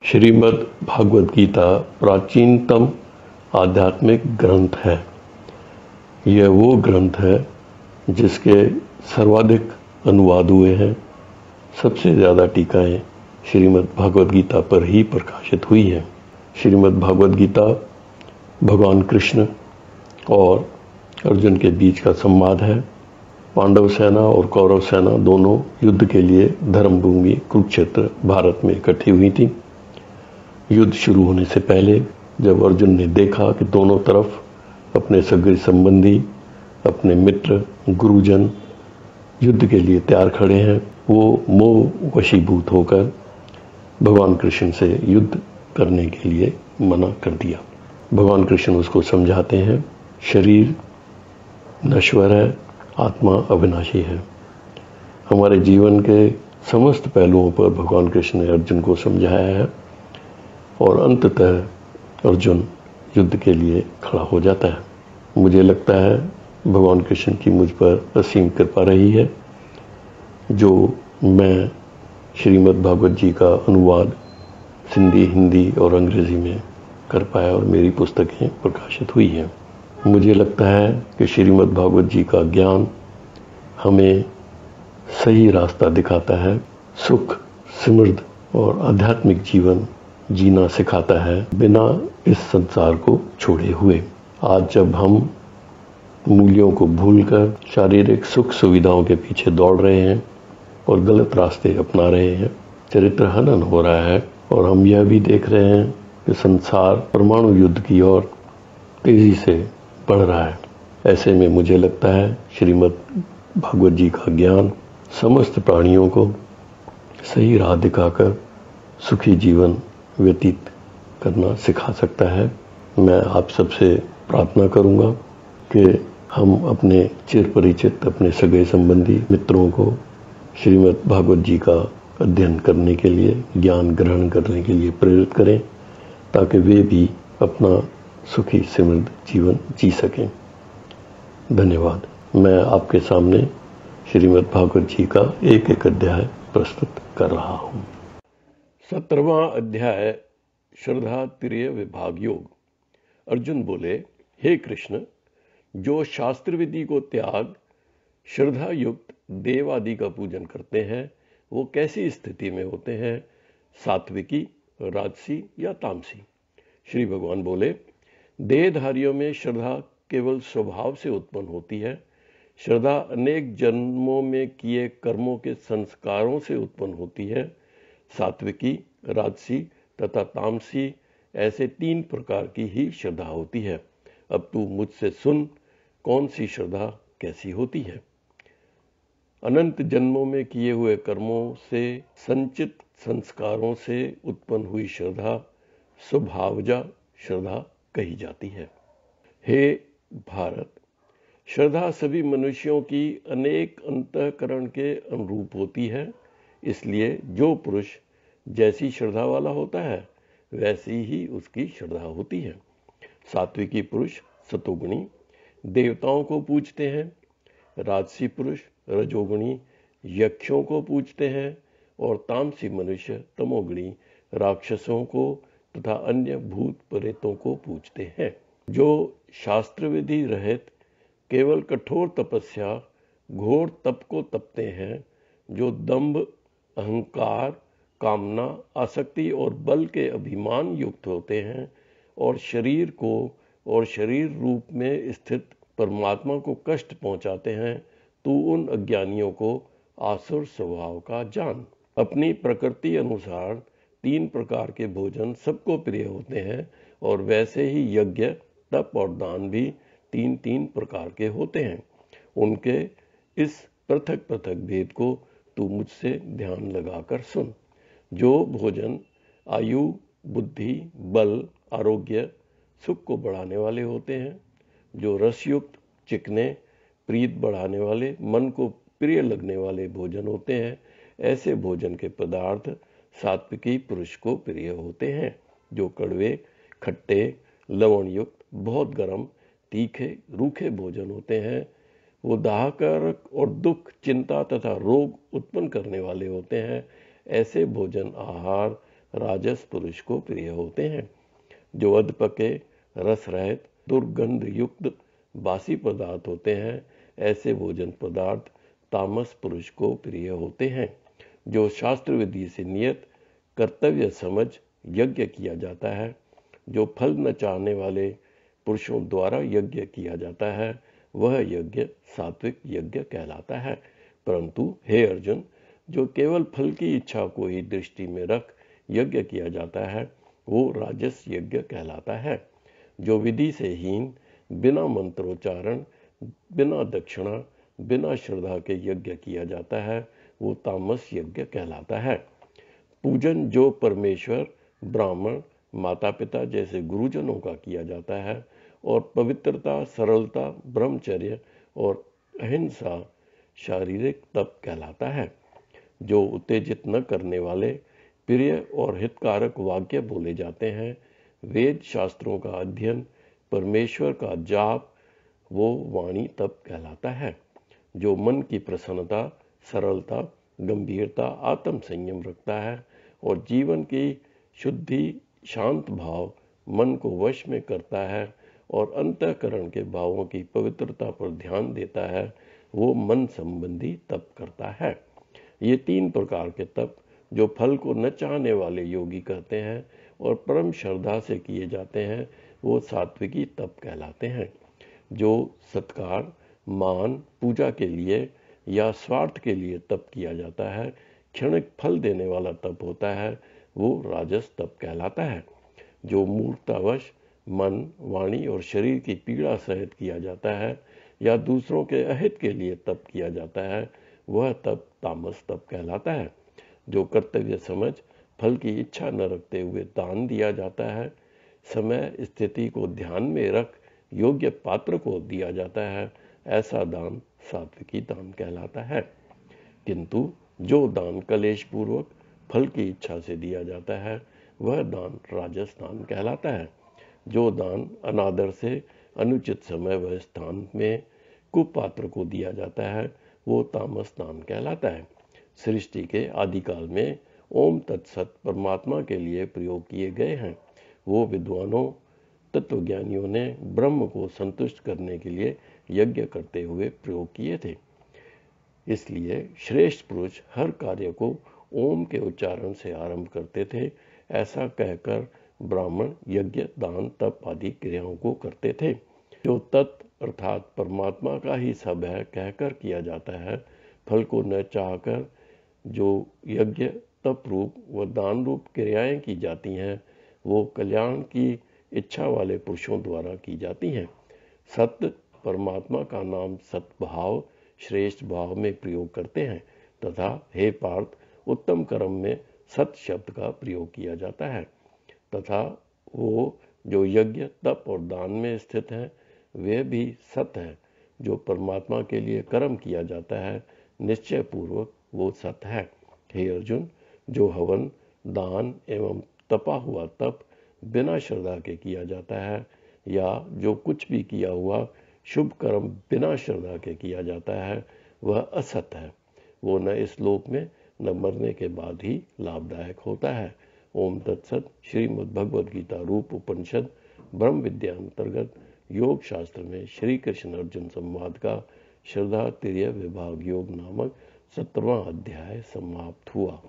श्रीमद् भागवत गीता प्राचीनतम आध्यात्मिक ग्रंथ है। यह वो ग्रंथ है जिसके सर्वाधिक अनुवाद हुए हैं। सबसे ज़्यादा टीकाएं श्रीमद् भागवत गीता पर ही प्रकाशित हुई हैं। श्रीमद् भागवत गीता भगवान कृष्ण और अर्जुन के बीच का संवाद है। पांडव सेना और कौरव सेना दोनों युद्ध के लिए धर्मभूमि कुरुक्षेत्र भारत में इकट्ठी हुई थी। युद्ध शुरू होने से पहले जब अर्जुन ने देखा कि दोनों तरफ अपने सगे संबंधी, अपने मित्र, गुरुजन युद्ध के लिए तैयार खड़े हैं, वो मोह वशीभूत होकर भगवान कृष्ण से युद्ध करने के लिए मना कर दिया। भगवान कृष्ण उसको समझाते हैं, शरीर नश्वर है, आत्मा अविनाशी है। हमारे जीवन के समस्त पहलुओं पर भगवान कृष्ण ने अर्जुन को समझाया है और अंततः अर्जुन युद्ध के लिए खड़ा हो जाता है। मुझे लगता है भगवान कृष्ण की मुझ पर असीम कृपा रही है जो मैं श्रीमद् भागवत जी का अनुवाद सिंधी, हिंदी और अंग्रेजी में कर पाया और मेरी पुस्तकें प्रकाशित हुई हैं। मुझे लगता है कि श्रीमद् भागवत जी का ज्ञान हमें सही रास्ता दिखाता है, सुख, समृद्ध और आध्यात्मिक जीवन जीना सिखाता है बिना इस संसार को छोड़े हुए। आज जब हम मूल्यों को भूलकर शारीरिक सुख सुविधाओं के पीछे दौड़ रहे हैं और गलत रास्ते अपना रहे हैं, चरित्र हनन हो रहा है और हम यह भी देख रहे हैं कि संसार परमाणु युद्ध की ओर तेजी से बढ़ रहा है। ऐसे में मुझे लगता है श्रीमद् भागवत जी का ज्ञान समस्त प्राणियों को सही राह दिखाकर सुखी जीवन व्यतीत करना सिखा सकता है। मैं आप सबसे प्रार्थना करूंगा कि हम अपने चिर परिचित, अपने सगे संबंधी मित्रों को श्रीमद् भागवत जी का अध्ययन करने के लिए, ज्ञान ग्रहण करने के लिए प्रेरित करें ताकि वे भी अपना सुखी समृद्ध जीवन जी सकें। धन्यवाद। मैं आपके सामने श्रीमद् भागवत जी का एक एक अध्याय प्रस्तुत कर रहा हूँ। 17वां अध्याय श्रद्धा तिर्य विभाग योग। अर्जुन बोले, हे कृष्ण, जो शास्त्र विधि को त्याग श्रद्धा युक्त देव आदि का पूजन करते हैं वो कैसी स्थिति में होते हैं, सात्विकी, राजसी या तामसी? श्री भगवान बोले, देहधारियों में श्रद्धा केवल स्वभाव से उत्पन्न होती है। श्रद्धा अनेक जन्मों में किए कर्मों के संस्कारों से उत्पन्न होती है। सात्विकी, राजसी तथा तामसी ऐसे 3 प्रकार की ही श्रद्धा होती है। अब तू मुझसे सुन, कौन सी श्रद्धा कैसी होती है। अनंत जन्मों में किए हुए कर्मों से संचित संस्कारों से उत्पन्न हुई श्रद्धा स्वभावजा श्रद्धा कही जाती है। हे भारत, श्रद्धा सभी मनुष्यों की अनेक अंतःकरण के अनुरूप होती है। इसलिए जो पुरुष जैसी श्रद्धा वाला होता है वैसी ही उसकी श्रद्धा होती है। सात्विकी पुरुष सतोगुणी देवताओं को पूजते हैं, राजसी पुरुष रजोगुणी यक्षों को पूजते हैं और तामसी मनुष्य तमोगुणी राक्षसों को तथा अन्य भूत प्रेतों को पूजते हैं। जो शास्त्र विधि रहित केवल कठोर तपस्या घोर तप को तपते हैं, जो दंभ, अहंकार, कामना, आसक्ति और बल के अभिमान युक्त होते हैं और शरीर को और शरीर रूप में स्थित परमात्मा को कष्ट पहुंचाते हैं, तू उन अज्ञानियों को आसुर स्वभाव का जान। अपनी प्रकृति अनुसार 3 प्रकार के भोजन सबको प्रिय होते हैं और वैसे ही यज्ञ, तप और दान भी 3-3 प्रकार के होते हैं। उनके इस पृथक पृथक भेद को तू मुझसे ध्यान लगाकर सुन। जो भोजन आयु, बुद्धि, बल, आरोग्य, सुख को बढ़ाने वाले होते हैं, जो रसयुक्त, चिकने, प्रीत बढ़ाने वाले, मन को प्रिय लगने वाले भोजन होते हैं, ऐसे भोजन के पदार्थ सात्विकी पुरुष को प्रिय होते हैं। जो कड़वे, खट्टे, लवण युक्त, बहुत गर्म, तीखे, रूखे भोजन होते हैं, वो दाहकारक और दुख, चिंता तथा रोग उत्पन्न करने वाले होते हैं। ऐसे भोजन आहार राजस पुरुष को प्रिय होते हैं। जो अधपके, रस रहित, दुर्गंध युक्त बासी पदार्थ होते हैं, ऐसे भोजन पदार्थ तामस पुरुष को प्रिय होते हैं। जो शास्त्र विधि से नियत कर्तव्य समझ यज्ञ किया जाता है, जो फल न चाहने वाले पुरुषों द्वारा यज्ञ किया जाता है, वह यज्ञ सात्विक यज्ञ कहलाता है। परंतु हे अर्जुन, जो केवल फल की इच्छा को ही दृष्टि में रख यज्ञ किया जाता है, वो राजस यज्ञ कहलाता है। जो विधि से हीन, बिना मंत्रोच्चारण, बिना दक्षिणा, बिना श्रद्धा के यज्ञ किया जाता है, वो तामस यज्ञ कहलाता है। पूजन जो परमेश्वर, ब्राह्मण, माता पिता जैसे गुरुजनों का किया जाता है, और पवित्रता, सरलता, ब्रह्मचर्य और अहिंसा शारीरिक तप कहलाता है। जो उत्तेजित न करने वाले प्रिय और हितकारक वाक्य बोले जाते हैं, वेद शास्त्रों का अध्ययन, परमेश्वर का जाप, वो वाणी तप कहलाता है। जो मन की प्रसन्नता, सरलता, गंभीरता, आत्म संयम रखता है और जीवन की शुद्धि, शांत भाव मन को वश में करता है और अंतःकरण के भावों की पवित्रता पर ध्यान देता है, वो मन संबंधी तप करता है। ये 3 प्रकार के तप जो फल को न चाहने वाले योगी करते हैं और परम श्रद्धा से किए जाते हैं, वो सात्विकी तप कहलाते हैं। जो सत्कार, मान, पूजा के लिए या स्वार्थ के लिए तप किया जाता है, क्षणिक फल देने वाला तप होता है, वो राजस तप कहलाता है। जो मूर्खतावश मन, वाणी और शरीर की पीड़ा सहित किया जाता है या दूसरों के अहित के लिए तप किया जाता है, वह तप तामस तप कहलाता है। जो कर्तव्य समझ फल की इच्छा न रखते हुए दान दिया जाता है, समय स्थिति को ध्यान में रख योग्य पात्र को दिया जाता है, ऐसा दान सात्विकी दान कहलाता है। किंतु जो दान कलेश पूर्वक फल की इच्छा से दिया जाता है, वह दान राजस दान कहलाता है। जो दान अनादर से अनुचित समय व स्थान में कुपात्र को दिया जाता है, वो तामस दान कहलाता है। सृष्टि के आदिकाल में ओम तत्सत परमात्मा के लिए प्रयोग किए गए हैं। वो विद्वानों, तत्वज्ञानियों ने ब्रह्म को संतुष्ट करने के लिए यज्ञ करते हुए प्रयोग किए थे। इसलिए श्रेष्ठ पुरुष हर कार्य को ओम के उच्चारण से आरंभ करते थे। ऐसा कहकर ब्राह्मण यज्ञ, दान, तप आदि क्रियाओं को करते थे। जो तत्व अर्थात परमात्मा का ही सब है कहकर किया जाता है, फल को न चाहकर जो यज्ञ, तप रूप व दान रूप क्रियाएं की जाती हैं, वो कल्याण की इच्छा वाले पुरुषों द्वारा की जाती हैं। सत्य परमात्मा का नाम सत्भाव, श्रेष्ठ भाव में प्रयोग करते हैं तथा हे पार्थ, उत्तम कर्म में सत शब्द का प्रयोग किया जाता है तथा वो जो यज्ञ, तप और दान में स्थित है, वे भी सत है। जो परमात्मा के लिए कर्म किया जाता है, निश्चय पूर्वक वो सत है। हे अर्जुन, जो हवन, दान एवं तपा हुआ तप बिना श्रद्धा के किया जाता है या जो कुछ भी किया हुआ शुभ कर्म बिना श्रद्धा के किया जाता है, वह असत है। वो न इस लोक में न मरने के बाद ही लाभदायक होता है। ओम तत्सत। श्रीमद् भगवद गीता रूप उपनिषद ब्रह्म विद्या अंतर्गत योग शास्त्र में श्री कृष्ण अर्जुन संवाद का श्रद्धा तिर्य विभाग योग नामक 17वां अध्याय समाप्त हुआ।